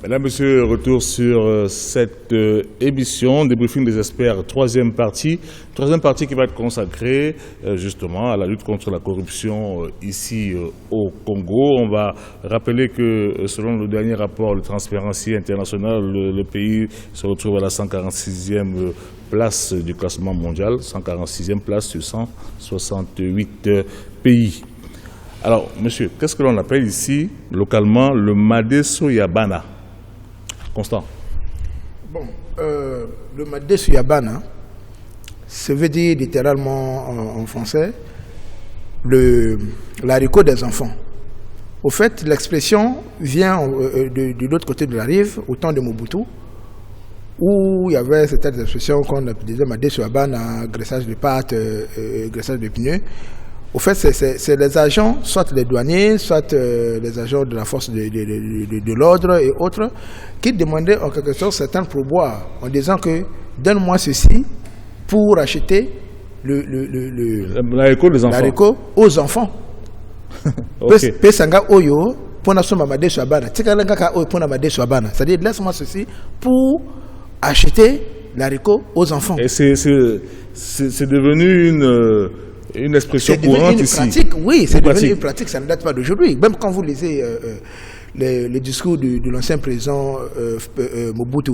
Mesdames, Messieurs, retour sur cette émission, débriefing des experts, troisième partie qui va être consacrée justement à la lutte contre la corruption ici au Congo. On va rappeler que selon le dernier rapport de Transparency International, le pays se retrouve à la 146e place du classement mondial, 146e place sur 168 pays. Alors, monsieur, qu'est-ce que l'on appelle ici, localement, le Madeso Yabana? Constant. Bon, le Madeso Yabana, ça veut dire littéralement en français l'haricot des enfants. Au fait, l'expression vient de l'autre côté de la rive, au temps de Mobutu, où il y avait cette expression qu'on disait Madeso Yabana, graissage de pâtes, graissage de pneus. Au fait, c'est les agents, soit les douaniers, soit les agents de la force de l'ordre et autres, qui demandaient en quelque sorte certains pourboires en disant que donne-moi ceci pour acheter l'haricot des enfants. Aux enfants. Pesanga oyo pour nasoma Madeso Yabana. Tikalanga oyo pour Madeso Yabana. C'est-à-dire laisse-moi ceci pour acheter l'haricot aux enfants. Et c'est devenu une expression courante ici. Pratique, oui, c'est devenu une pratique, ça ne date pas d'aujourd'hui. Même quand vous lisez le discours de l'ancien président Mobutu,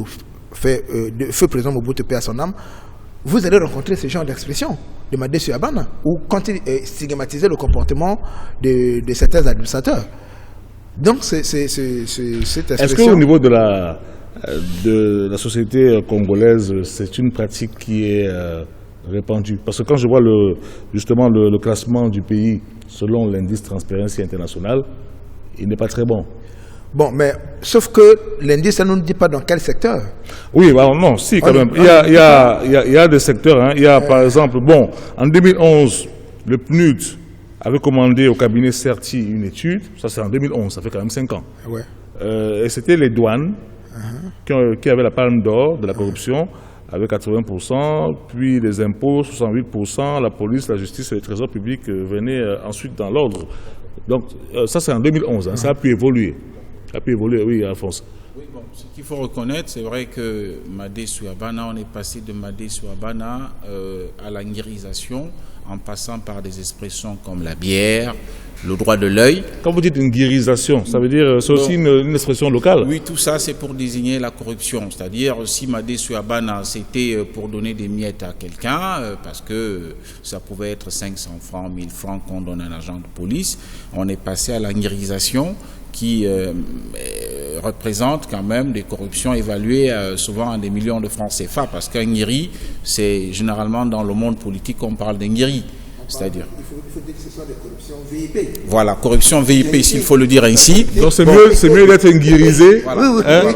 feu président Mobutu, paix à son âme, vous allez rencontrer ce genre d'expression de Madeso Yabana, où quand il stigmatisait le comportement de certains administrateurs. Donc, c'est cette expression. Est-ce qu'au niveau de la société congolaise, c'est une pratique qui est répandu? Parce que quand je vois justement le classement du pays selon l'indice Transparency International, il n'est pas très bon. Bon, mais sauf que l'indice, ça ne nous dit pas dans quel secteur. Oui, bah, non, si, quand même. Il y a des secteurs. Hein. Il y a, par exemple, bon, en 2011, le PNUD avait commandé au cabinet CERTI une étude. Ça, c'est en 2011, ça fait quand même 5 ans. Ouais. Et c'était les douanes qui avaient la palme d'or de la corruption, avec 80%, puis les impôts, 68%, la police, la justice et le trésor public venaient ensuite dans l'ordre. Donc ça c'est en 2011, hein, ça a pu évoluer. Ça a pu évoluer, oui, Alphonse. Oui, bon, ce qu'il faut reconnaître, c'est vrai que Madeso Yabana, on est passé de Madeso Yabana à la nguérisation, en passant par des expressions comme la bière, le droit de l'œil. Quand vous dites une guérisation, ça veut dire c'est aussi une expression locale? Oui, tout ça c'est pour désigner la corruption. C'est-à-dire si Madeso Yabana c'était pour donner des miettes à quelqu'un, parce que ça pouvait être 500 francs, 1000 francs qu'on donne à un agent de police, on est passé à la nguérisation qui représente quand même des corruptions évaluées souvent à des millions de francs CFA, parce qu'un nguéri, c'est généralement dans le monde politique qu'on parle d'un nguéri. C'est-à-dire. Il faut dire que ce soit des corruptions VIP. Voilà, corruption VIP, s'il faut le dire ainsi. Donc c'est mieux d'être guérisé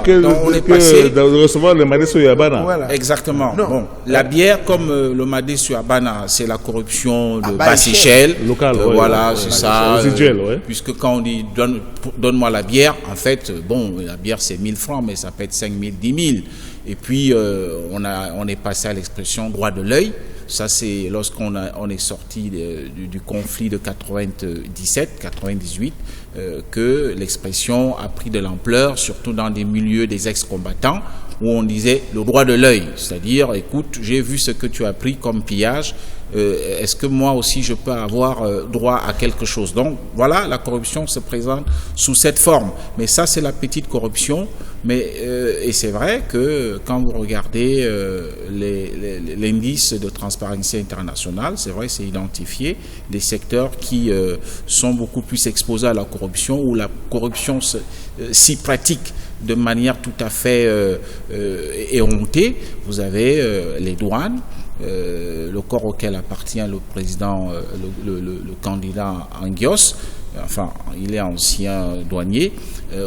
que de recevoir le Madeso Yabana. Voilà. Exactement. Bon, la bière, comme le Madeso Yabana, c'est la corruption de basse échelle. Locale, voilà, c'est ça. Résiduelle, puisque quand on dit donne-moi la bière, en fait, bon, la bière c'est 1000 francs, mais ça peut être 5000, 10 000. Et puis, on est passé à l'expression droit de l'œil. Ça, c'est lorsqu'on est sorti du conflit de 97-98 que l'expression a pris de l'ampleur, surtout dans des milieux des ex-combattants, où on disait le droit de l'œil. C'est-à-dire, écoute, j'ai vu ce que tu as pris comme pillage, est-ce que moi aussi je peux avoir droit à quelque chose? Donc, voilà, la corruption se présente sous cette forme. Mais ça, c'est la petite corruption. Et c'est vrai que quand vous regardez l'indice de Transparency International, c'est vrai, c'est identifié des secteurs qui sont beaucoup plus exposés à la corruption, où la corruption s'y pratique de manière tout à fait éhontée. Vous avez les douanes, le corps auquel appartient le président, le candidat Anguios. Enfin, il est ancien douanier.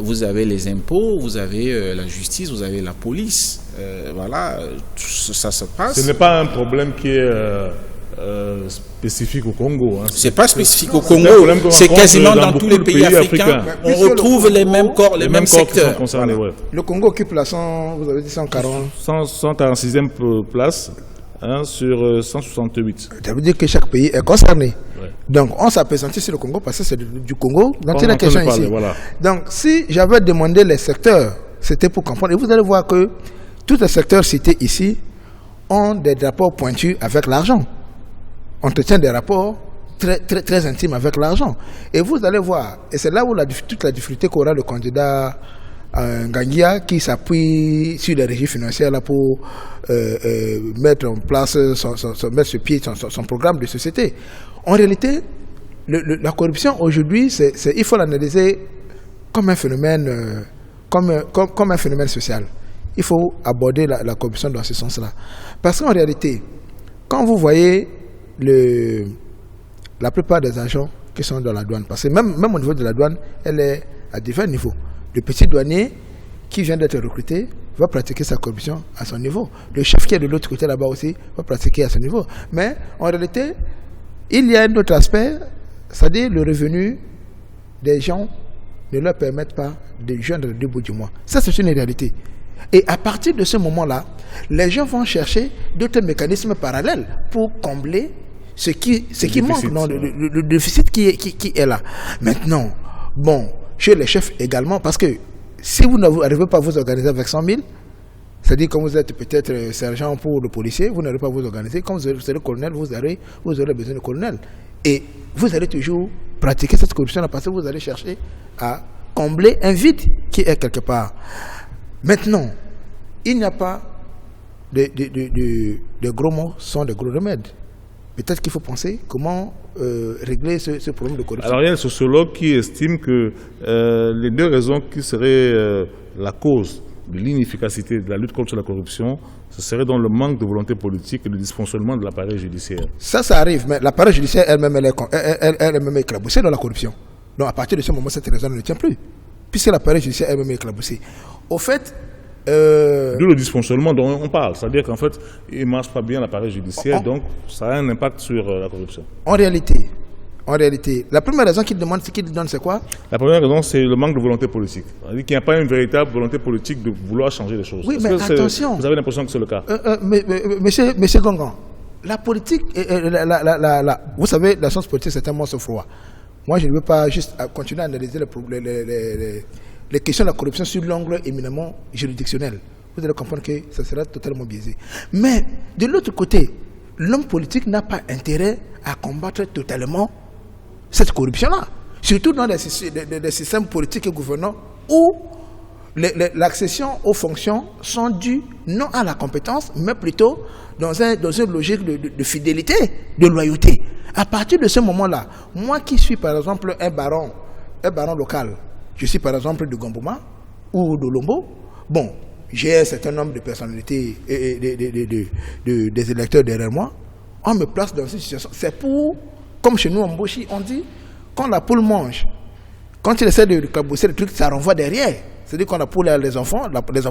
Vous avez les impôts, vous avez la justice, vous avez la police. Voilà, tout ça se passe. Ce n'est pas un problème qui est spécifique au Congo. Hein. C'est pas spécifique au Congo, c'est quasiment dans tous les pays africains. On retrouve les mêmes corps, les mêmes secteurs. Concernés, ouais. Le Congo occupe la 146e place. Sur 168. Ça veut dire que chaque pays est concerné. Ouais. Donc, on s'appesantit sur le Congo parce que c'est du Congo dont il est question ici. Voilà. Donc, si j'avais demandé les secteurs c'était pour comprendre. Et vous allez voir que tous les secteurs cités ici ont des rapports pointus avec l'argent. On tient des rapports très intimes avec l'argent. Et vous allez voir, et c'est là où toute la difficulté qu'aura le candidat Ngangia, qui s'appuie sur les régies financières là, pour mettre en place, mettre sur pied son programme de société. En réalité, la corruption aujourd'hui, il faut l'analyser comme un phénomène, comme un phénomène social. Il faut aborder la corruption dans ce sens-là. Parce qu'en réalité, quand vous voyez la plupart des agents qui sont dans la douane, parce que même au niveau de la douane, elle est à divers niveaux. Le petit douanier qui vient d'être recruté va pratiquer sa corruption à son niveau. Le chef qui est de l'autre côté là-bas aussi va pratiquer à son niveau. Mais en réalité, il y a un autre aspect, c'est-à-dire le revenu des gens ne leur permettent pas de joindre le bout du mois. Ça, c'est une réalité. Et à partir de ce moment-là, les gens vont chercher d'autres mécanismes parallèles pour combler ce qui manque, le déficit qui est là. Maintenant, bon, chez les chefs également, parce que si vous n'arrivez pas à vous organiser avec 100 000, c'est-à-dire quand vous êtes peut-être sergent pour le policier, vous n'arrivez pas à vous organiser. Quand vous serez colonel, vous aurez besoin de colonel. Et vous allez toujours pratiquer cette corruption-là parce que vous allez chercher à combler un vide qui est quelque part. Maintenant, il n'y a pas de gros mots sans de gros remèdes. Peut-être qu'il faut penser comment régler ce problème de corruption. Alors il y a un sociologue qui estime que les deux raisons qui seraient la cause de l'inefficacité de la lutte contre la corruption, ce serait dans le manque de volonté politique et le dysfonctionnement de l'appareil judiciaire. Ça arrive, mais l'appareil judiciaire elle-même est éclaboussée dans la corruption. Donc à partir de ce moment, cette raison ne tient plus, puisque l'appareil judiciaire elle-même est éclaboussé. Au fait, d'où le dysfonctionnement dont on parle, c'est-à-dire qu'en fait, il ne marche pas bien l'appareil judiciaire, donc ça a un impact sur la corruption. En réalité, la première raison qu'il donne, c'est quoi? La première raison, c'est le manque de volonté politique. C'est-à-dire qu'il n'y a pas une véritable volonté politique de vouloir changer les choses. Oui, mais attention. Vous avez l'impression que c'est le cas? Monsieur Gongan, la politique, vous savez, la science politique, c'est un monstre froid. Moi, je ne veux pas juste continuer à analyser les questions de la corruption sur l'angle éminemment juridictionnel. Vous allez comprendre que ça sera totalement biaisé. Mais, de l'autre côté, l'homme politique n'a pas intérêt à combattre totalement cette corruption-là. Surtout dans des systèmes politiques et gouvernants où l'accession aux fonctions sont dues non à la compétence, mais plutôt dans une logique de fidélité, de loyauté. À partir de ce moment-là, moi qui suis par exemple un baron local, je suis par exemple de Gombouma ou de Lombo, bon, j'ai un certain nombre de personnalités et des électeurs derrière moi, on me place dans cette situation. C'est pour, comme chez nous en Mboshi, on dit, quand la poule mange, quand il essaie de cabosser le truc, ça renvoie derrière. C'est-à-dire quand la poule a les enfants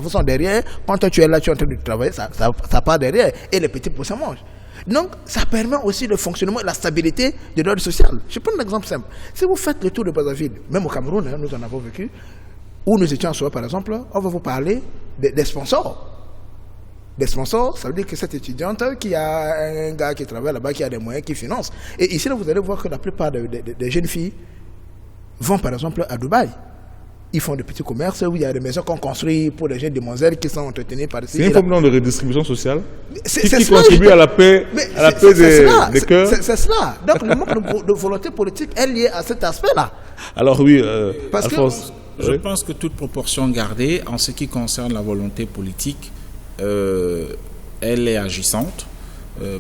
sont derrière, quand toi tu es là, tu es en train de travailler, ça part derrière, et les petits poules, ça mange. Donc, ça permet aussi le fonctionnement et la stabilité de l'ordre social. Je prends un exemple simple. Si vous faites le tour de Brazzaville, même au Cameroun, nous en avons vécu, où nous étions en soi, par exemple, on va vous parler des sponsors. Des sponsors, ça veut dire que cette étudiante qui a un gars qui travaille là-bas, qui a des moyens, qui finance. Et ici, là, vous allez voir que la plupart des jeunes filles vont, par exemple, à Dubaï. Ils font des petits commerces où il y a des maisons qu'on construit pour les jeunes demoiselles qui sont entretenues par ici. C'est une forme de redistribution sociale qui cela, contribue à la paix des cœurs. C'est cela. Donc le manque de volonté politique est lié à cet aspect-là. Alors oui, Alphonse, je pense que toute proportion gardée, en ce qui concerne la volonté politique, elle est agissante.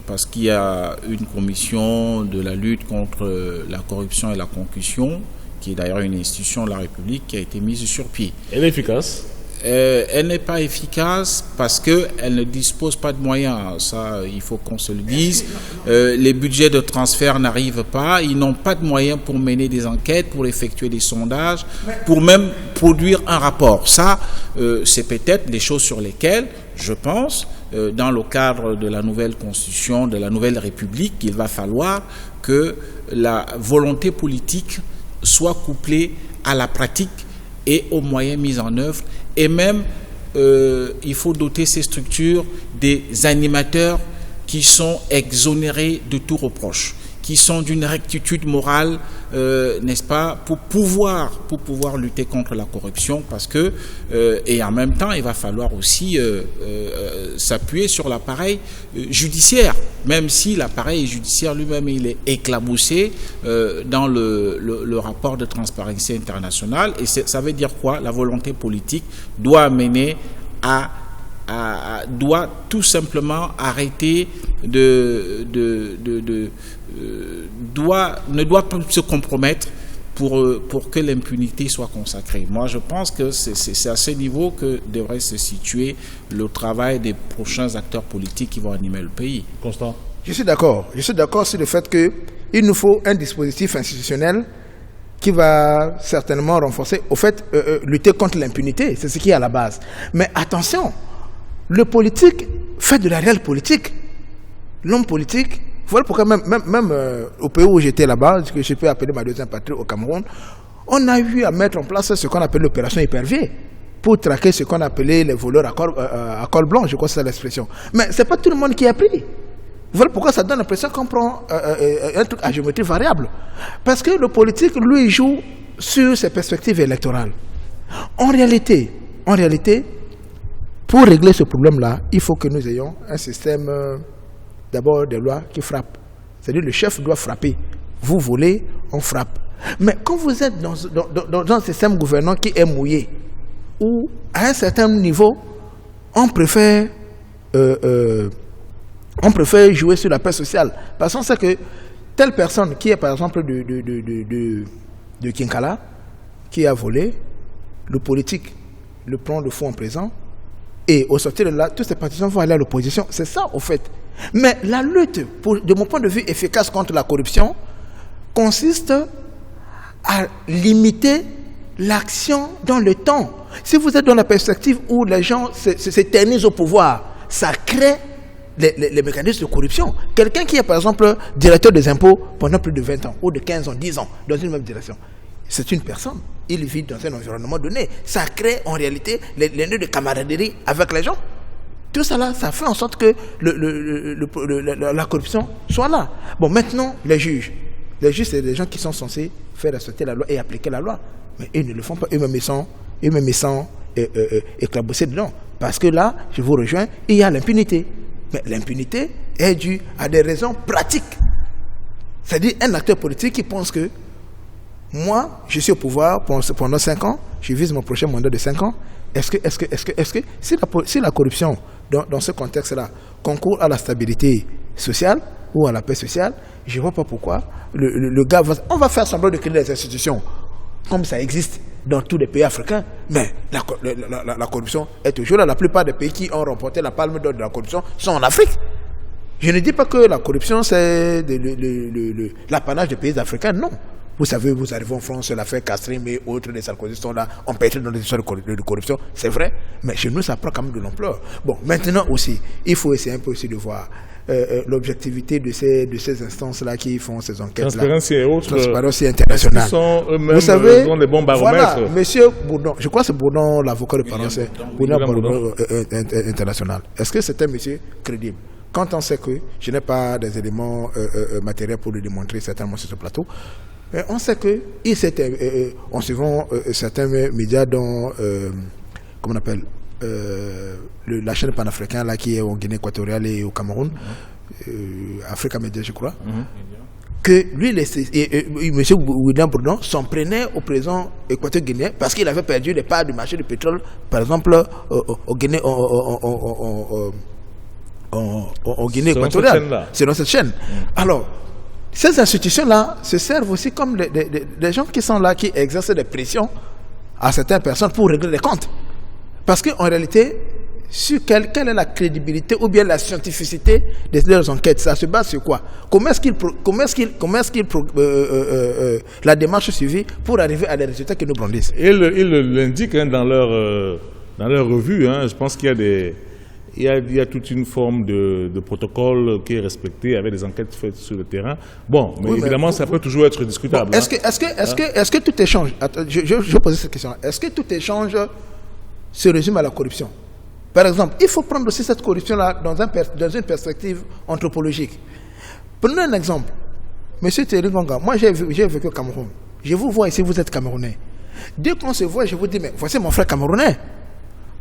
Parce qu'il y a une commission de la lutte contre la corruption et la concussion, qui est d'ailleurs une institution de la République qui a été mise sur pied. Elle est efficace? Elle n'est pas efficace parce qu'elle ne dispose pas de moyens. Ça, il faut qu'on se le dise. Les budgets de transfert n'arrivent pas. Ils n'ont pas de moyens pour mener des enquêtes, pour effectuer des sondages, pour même produire un rapport. Ça, c'est peut-être des choses sur lesquelles, je pense, dans le cadre de la nouvelle constitution, de la nouvelle République, il va falloir que la volonté politique soit couplée à la pratique et aux moyens mis en œuvre. Et même, il faut doter ces structures des animateurs qui sont exonérés de tout reproche, qui sont d'une rectitude morale, n'est-ce pas, pour pouvoir lutter contre la corruption, parce que, et en même temps, il va falloir aussi s'appuyer sur l'appareil judiciaire, même si l'appareil judiciaire lui-même, il est éclaboussé dans le rapport de Transparency International, et ça veut dire quoi? La volonté politique doit amener doit tout simplement arrêter ne doit pas se compromettre pour que l'impunité soit consacrée. Moi, je pense que c'est à ce niveau que devrait se situer le travail des prochains acteurs politiques qui vont animer le pays. Constant. Je suis d'accord sur le fait qu'il nous faut un dispositif institutionnel qui va certainement renforcer, au fait, lutter contre l'impunité. C'est ce qui est à la base. Mais attention, le politique fait de la réelle politique. L'homme politique, voilà pourquoi même au pays où j'étais là-bas, que je peux appeler ma deuxième patrie au Cameroun, on a eu à mettre en place ce qu'on appelle l'opération Hypervier pour traquer ce qu'on appelait les voleurs à col blanc, je crois que c'est l'expression. Mais ce n'est pas tout le monde qui a pris. Voilà pourquoi ça donne l'impression qu'on prend un truc à géométrie variable. Parce que le politique, lui, joue sur ses perspectives électorales. En réalité, pour régler ce problème-là, il faut que nous ayons un système, d'abord, de lois qui frappent. C'est-à-dire le chef doit frapper. Vous volez, on frappe. Mais quand vous êtes dans un système gouvernant qui est mouillé, où à un certain niveau, on préfère jouer sur la paix sociale. Parce qu'on sait que telle personne qui est par exemple de Kinkala, qui a volé, le politique le prend le fond en présent, et au sortir de là, tous ces partisans vont aller à l'opposition. C'est ça au fait. Mais la lutte, de mon point de vue efficace contre la corruption, consiste à limiter l'action dans le temps. Si vous êtes dans la perspective où les gens s'éternisent au pouvoir, ça crée les mécanismes de corruption. Quelqu'un qui est par exemple directeur des impôts pendant plus de 20 ans, ou de 15 ans, 10 ans, dans une même direction, c'est une personne. Il vit dans un environnement donné. Ça crée en réalité les nœuds de camaraderie avec les gens. Tout ça là, ça fait en sorte que la corruption soit là. Bon, maintenant, les juges. Les juges, c'est des gens qui sont censés faire respecter la loi et appliquer la loi. Mais ils ne le font pas. Eux-mêmes, ils sont éclaboussés dedans. Parce que là, je vous rejoins, il y a l'impunité. Mais l'impunité est due à des raisons pratiques. C'est-à-dire un acteur politique qui pense que moi, je suis au pouvoir pendant 5 ans, je vise mon prochain mandat de 5 ans. Est-ce que si la corruption, dans ce contexte-là, concourt à la stabilité sociale ou à la paix sociale, je ne vois pas pourquoi le gars on va faire semblant de créer des institutions comme ça existe dans tous les pays africains, mais la corruption est toujours là. La plupart des pays qui ont remporté la palme d'or de la corruption sont en Afrique. Je ne dis pas que la corruption c'est l'apanage des pays africains, non. Vous savez, vous arrivez en France, l'affaire Castrim et autres, les Sarkozy sont là, on pétré dans les histoires de corruption, c'est vrai, mais chez nous, ça prend quand même de l'ampleur. Bon, maintenant aussi, il faut essayer un peu aussi de voir l'objectivité de ces instances-là qui font ces enquêtes-là. Transparency et autres. Transparency internationale. Ils sont eux-mêmes, vous savez, ils ont des bons baromètres. Voilà, monsieur Bourdon, je crois que c'est Bourdon, l'avocat de parents, c'est Bourdon international. Est-ce que c'est un monsieur crédible? Quand on sait que je n'ai pas des éléments matériels pour le démontrer certainement sur ce plateau, on sait que, en suivant certains médias dont, comment on appelle, la chaîne panafricaine là, qui est en Guinée équatoriale et au Cameroun, Africa Media je crois, que lui, M. William Bourdon s'en prenait au président équateur-guinéen parce qu'il avait perdu les parts du marché du pétrole, par exemple, au Guinée, en Guinée équatoriale. C'est dans cette chaîne. Alors, ces institutions-là se servent aussi comme des gens qui sont là, qui exercent des pressions à certaines personnes pour régler les comptes. Parce qu'en réalité, sur quelle est la crédibilité ou bien la scientificité de leurs enquêtes? Ça se base sur quoi? Comment est-ce la démarche suivie pour arriver à des résultats qui nous brandissent? Ils l'indiquent dans leur revue. Je pense qu'il y a toute une forme de protocole qui est respecté avec des enquêtes faites sur le terrain. Bon, mais oui, évidemment, ça peut toujours être discutable. Bon, est-ce que tout échange, je vais poser cette question, est-ce que tout échange se résume à la corruption? Par exemple, il faut prendre aussi cette corruption-là dans une perspective anthropologique. Prenons un exemple. Monsieur Thierry Ngonga, moi j'ai vécu au Cameroun. Je vous vois ici, vous êtes Camerounais. Dès qu'on se voit, je vous dis, mais voici mon frère camerounais.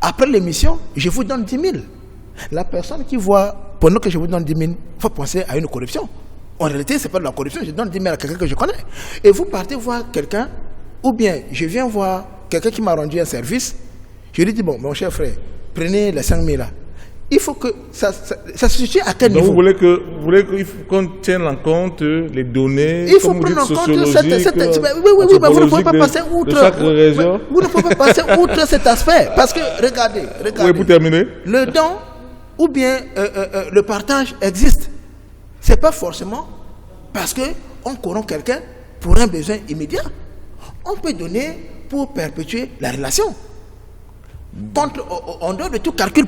Après l'émission, je vous donne 10 000. La personne qui voit, pendant que je vous donne 10 000, il faut penser à une corruption. En réalité, ce n'est pas de la corruption, je donne 10 000 à quelqu'un que je connais. Et vous partez voir quelqu'un, ou bien je viens voir quelqu'un qui m'a rendu un service, je lui dis, bon, mon cher frère, prenez les 5 000 là. Il faut que ça se situe à quel niveau? Vous voulez qu'on tienne en compte les données, il faut prendre en compte oui, vous ne pouvez pas passer outre. Vous ne pouvez pas passer outre cet aspect. Parce que, regardez. Oui, pour terminer. Le don ou bien le partage existe. Ce n'est pas forcément parce qu'on corrompt quelqu'un pour un besoin immédiat. On peut donner pour perpétuer la relation. En dehors de tout calcul,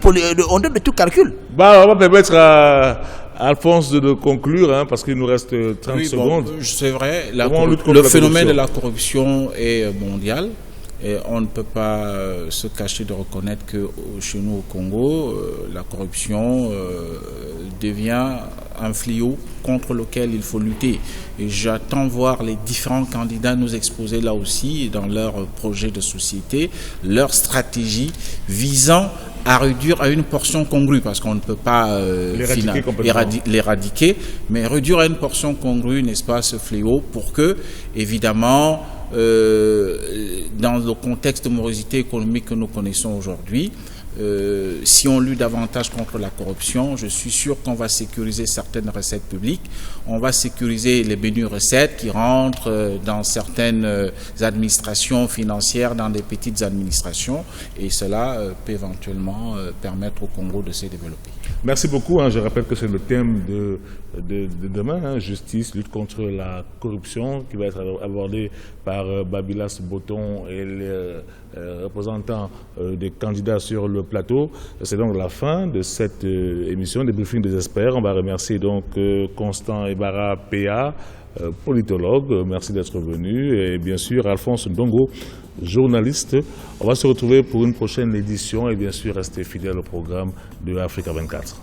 Bah, on va permettre à Alphonse de conclure, hein, parce qu'il nous reste 30 secondes. Bon, c'est vrai, le phénomène de la corruption est mondial. Et on ne peut pas se cacher de reconnaître que chez nous au Congo, la corruption devient un fléau contre lequel il faut lutter. Et j'attends voir les différents candidats nous exposer là aussi dans leur projet de société, leur stratégie visant à réduire à une portion congrue, parce qu'on ne peut pas l'éradiquer, mais réduire à une portion congrue, n'est-ce pas, ce fléau, pour que, évidemment, dans le contexte de morosité économique que nous connaissons aujourd'hui, si on lutte davantage contre la corruption, je suis sûr qu'on va sécuriser certaines recettes publiques, on va sécuriser les bénies recettes qui rentrent dans certaines administrations financières, dans des petites administrations, et cela peut éventuellement permettre au Congo de se développer. Merci beaucoup. Je rappelle que c'est le thème de demain, justice, lutte contre la corruption, qui va être abordé par Babylas Botton et les représentants des candidats sur le plateau. C'est donc la fin de cette émission des briefings des experts. On va remercier donc Constant Ebara PA, politologue, merci d'être venu, et bien sûr Alphonse Ndongo, journaliste. On va se retrouver pour une prochaine édition et bien sûr rester fidèle au programme de Africa 24.